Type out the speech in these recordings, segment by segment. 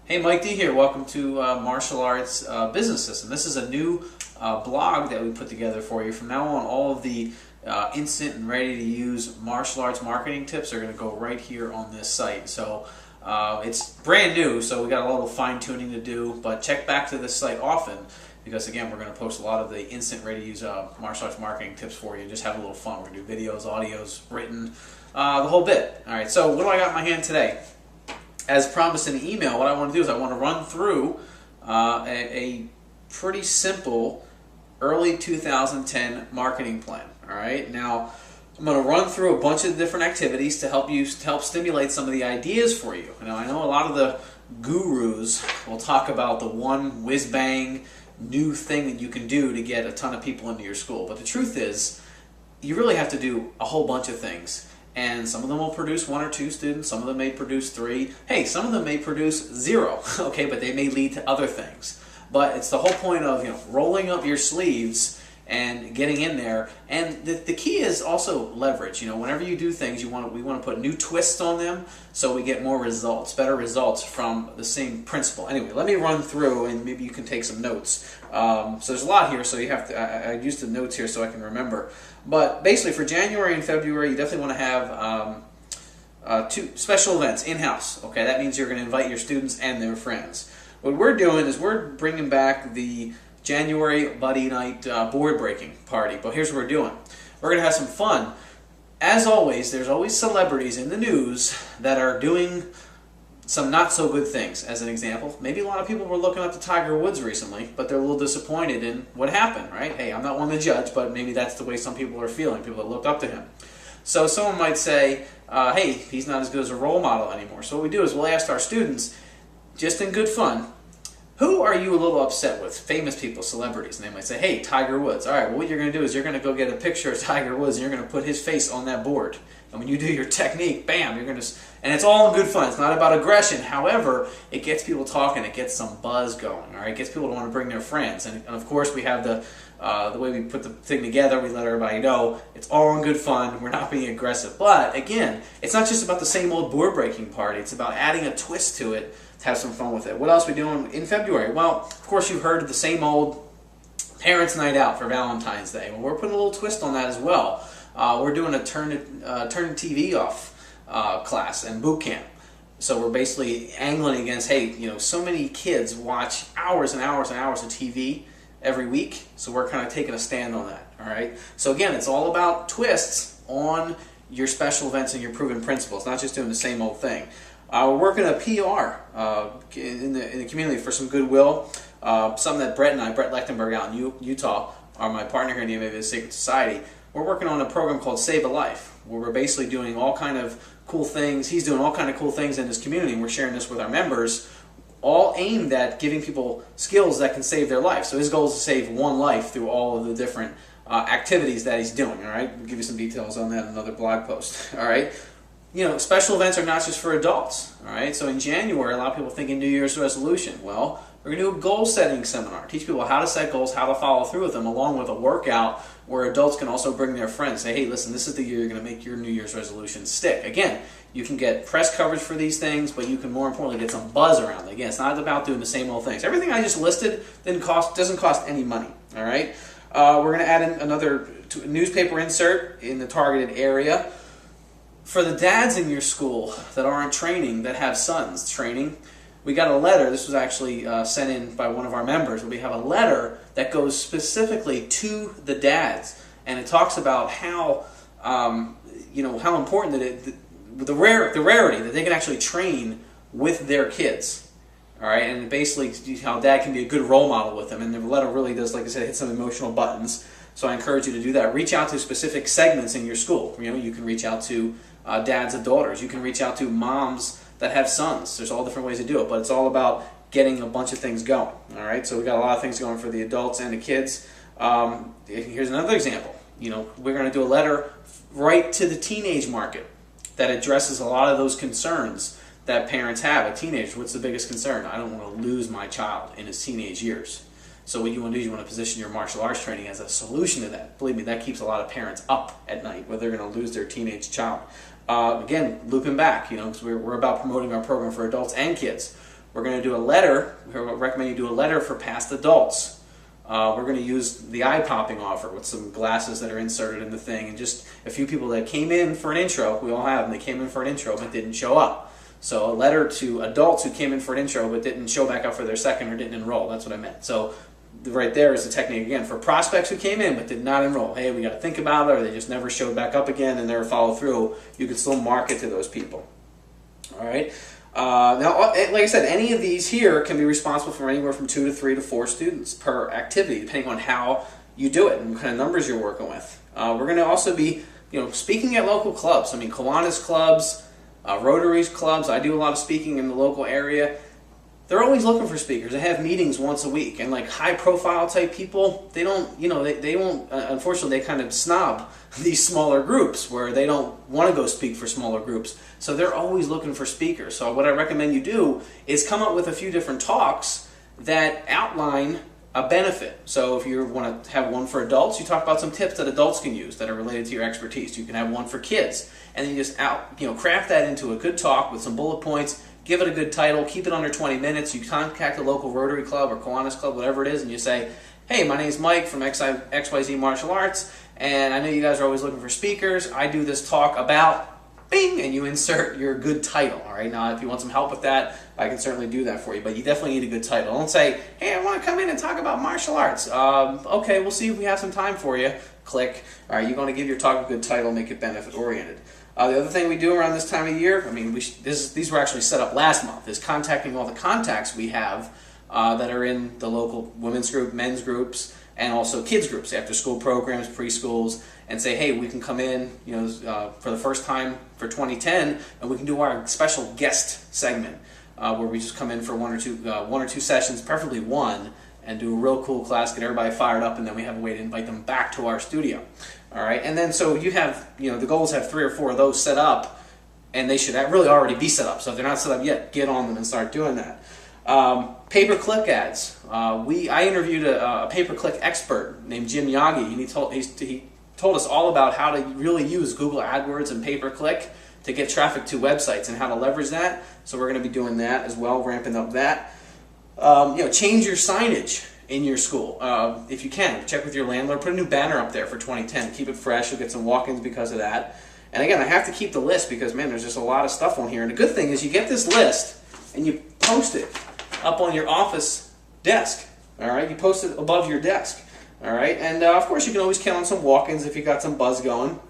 Hey, Mike D here. Welcome to Martial Arts Business System. This is a new blog that we put together for you. From now on, all of the instant and ready-to-use martial arts marketing tips are going to go right here on this site. So it's brand new, so we got a little fine-tuning to do, but check back to this site often because, again, we're going to post a lot of the instant ready-to-use martial arts marketing tips for you. Just have a little fun. We're going to do videos, audios, written, the whole bit. All right, so what do I got in my hand today? As promised in the email, what I want to do is I want to run through a pretty simple early 2010 marketing plan. All right, now I'm going to run through a bunch of different activities to help stimulate some of the ideas for you. Now I know a lot of the gurus will talk about the one whiz bang new thing that you can do to get a ton of people into your school, but the truth is you really have to do a whole bunch of things. And some of them will produce 1 or 2 students, some of them may produce 3. Hey, some of them may produce 0, okay, but they may lead to other things. But it's the whole point of, rolling up your sleeves and getting in there. And the key is also leverage. Whenever you do things, we want to put new twists on them so we get more results, better results from the same principle. Anyway, let me run through and maybe you can take some notes. So there's a lot here, so you have to. I used the notes here so I can remember. But basically, for January and February, you definitely want to have 2 special events in-house. Okay, that means you're going to invite your students and their friends. What we're doing is we're bringing back the January Buddy Night board breaking party. But here's what we're doing. We're going to have some fun. As always, there's always celebrities in the news that are doing some not so good things. As an example, maybe a lot of people were looking up to Tiger Woods recently, but they're a little disappointed in what happened, right? Hey, I'm not one to judge, but maybe that's the way some people are feeling, people that looked up to him. So someone might say, hey, he's not as good as a role model anymore. So what we do is we'll ask our students, just in good fun, who are you a little upset with? Famous people, celebrities. And they might say, hey, Tiger Woods. All right, well, what you're going to do is you're going to go get a picture of Tiger Woods and you're going to put his face on that board. And when you do your technique, bam, you're going to... And it's all in good fun. It's not about aggression. However, it gets people talking. It gets some buzz going. All right, it gets people to want to bring their friends. And of course, we have the way we put the thing together. We let everybody know it's all in good fun. We're not being aggressive. But again, it's not just about the same old board breaking party. It's about adding a twist to it to have some fun with it. What else are we doing in February? Well, of course, you've heard of the same old parents' night out for Valentine's Day. Well, we're putting a little twist on that as well. We're doing a turn TV off class and boot camp. So we're basically angling against, hey, so many kids watch hours and hours and hours of TV every week, so we're kind of taking a stand on that, all right? So again, it's all about twists on your special events and your proven principles, not just doing the same old thing. We're working a PR in the community for some goodwill, something that Brett Lechtenberg out in Utah, are my partner here in the MMA Sacred Society. We're working on a program called Save a Life, where we're basically doing all kind of cool things. He's doing all kind of cool things in his community, and we're sharing this with our members, all aimed at giving people skills that can save their life. So his goal is to save 1 life through all of the different activities that he's doing. All right, we'll give you some details on that in another blog post. All right. Special events are not just for adults. All right. So in January, a lot of people think in New Year's resolution. Well, we're going to do a goal-setting seminar. Teach people how to set goals, how to follow through with them, along with a workout where adults can also bring their friends. Say, hey, listen, this is the year you're going to make your New Year's resolution stick. Again, you can get press coverage for these things, but you can more importantly get some buzz around it. Again, it's not about doing the same old things. Everything I just listed doesn't cost any money. All right. We're going to add in another newspaper insert in the targeted area. For the dads in your school that aren't training, that have sons training, we got a letter. This was actually sent in by one of our members. We have a letter that goes specifically to the dads, and it talks about how how important the rarity that they can actually train with their kids. All right, and basically how dad can be a good role model with them. And the letter really does, like I said, hit some emotional buttons. So I encourage you to do that. Reach out to specific segments in your school. You can reach out to dads of daughters. You can reach out to moms that have sons. There's all different ways to do it, but it's all about getting a bunch of things going. All right, so we got a lot of things going for the adults and the kids. Here's another example. We're going to do a letter right to the teenage market that addresses a lot of those concerns that parents have. A teenager, what's the biggest concern? I don't want to lose my child in his teenage years. So what you want to do is you want to position your martial arts training as a solution to that. Believe me, that keeps a lot of parents up at night where they're going to lose their teenage child. Again, looping back, because we're about promoting our program for adults and kids. We're going to do a letter. We recommend you do a letter for past adults. We're going to use the eye-popping offer with some glasses that are inserted in the thing, and just a few people that came in for an intro. We all have them. They came in for an intro but didn't show up. So a letter to adults who came in for an intro but didn't show back up for their second or didn't enroll. That's what I meant. So right there is the technique again for prospects who came in but did not enroll. Hey, we got to think about it, or they just never showed back up again and never followed through. You can still market to those people. All right. Now, like I said, any of these here can be responsible for anywhere from 2 to 3 to 4 students per activity, depending on how you do it and what kind of numbers you're working with. We're going to also be, speaking at local clubs. I mean, Kiwanis clubs, Rotaries clubs. I do a lot of speaking in the local area. They're always looking for speakers. They have meetings once a week, and like high-profile type people, they don't, they won't. Unfortunately, they kind of snob these smaller groups where they don't want to go speak for smaller groups. So they're always looking for speakers. So what I recommend you do is come up with a few different talks that outline a benefit. So if you want to have one for adults, you talk about some tips that adults can use that are related to your expertise. You can have one for kids, and then you just craft that into a good talk with some bullet points. Give it a good title, keep it under 20 minutes. You contact a local Rotary Club or Kiwanis Club, whatever it is, and you say, hey, my name's Mike from XYZ Martial Arts, and I know you guys are always looking for speakers. I do this talk about, bing, and you insert your good title. All right, now if you want some help with that, I can certainly do that for you, but you definitely need a good title. Don't say, hey, I want to come in and talk about martial arts. Okay, we'll see if we have some time for you. Click. All right, you're going to give your talk a good title, make it benefit-oriented. The other thing we do around this time of year, I mean, these were actually set up last month, is contacting all the contacts we have that are in the local women's group, men's groups, and also kids groups, after-school programs, preschools, and say, hey, we can come in, for the first time for 2010, and we can do our special guest segment where we just come in for one or two sessions, preferably one, and do a real cool class, get everybody fired up, and then we have a way to invite them back to our studio. All right, and then so you have, the goals have 3 or 4 of those set up, and they should really already be set up. So if they're not set up yet, get on them and start doing that. Pay-per-click ads. I interviewed a pay-per-click expert named Jim Yagi, and he told us all about how to really use Google AdWords and pay-per-click to get traffic to websites and how to leverage that. So we're going to be doing that as well, ramping up that. Change your signage in your school. If you can, check with your landlord. Put a new banner up there for 2010. Keep it fresh. You'll get some walk-ins because of that. And again, I have to keep the list because, man, there's just a lot of stuff on here. And the good thing is you get this list and you post it up on your office desk. All right? You post it above your desk. All right? And, of course, you can always count on some walk-ins if you got some buzz going.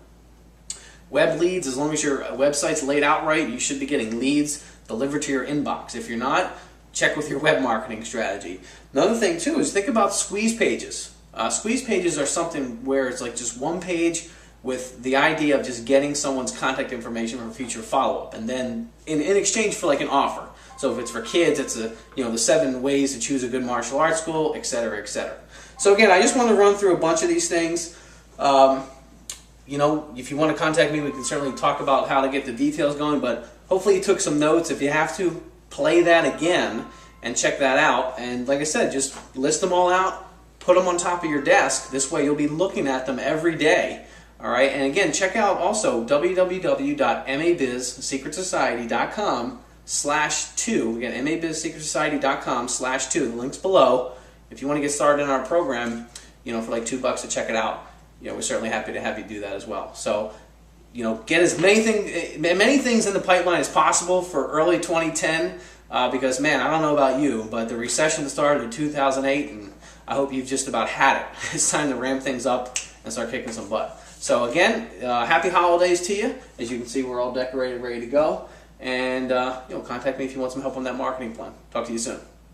Web leads, as long as your website's laid out right, you should be getting leads delivered to your inbox. If you're not, check with your web marketing strategy. Another thing, too, is think about squeeze pages. Squeeze pages are something where it's like just one page with the idea of just getting someone's contact information for future follow-up, and then in exchange for like an offer. So if it's for kids, it's the 7 ways to choose a good martial arts school, etc., etc. So again, I just want to run through a bunch of these things. If you want to contact me, we can certainly talk about how to get the details going, but hopefully you took some notes. If you have to, play that again and check that out. And like I said, just list them all out, put them on top of your desk. This way you'll be looking at them every day. All right. And again, check out also www.mabizsecretsociety.com/2. Again, mabizsecretsociety.com/2. The link's below. If you want to get started in our program, for like $2 to check it out, we're certainly happy to have you do that as well. So, get as many things in the pipeline as possible for early 2010 because, man, I don't know about you, but the recession started in 2008, and I hope you've just about had it. It's time to ramp things up and start kicking some butt. So, again, happy holidays to you. As you can see, we're all decorated, ready to go. And, contact me if you want some help on that marketing plan. Talk to you soon.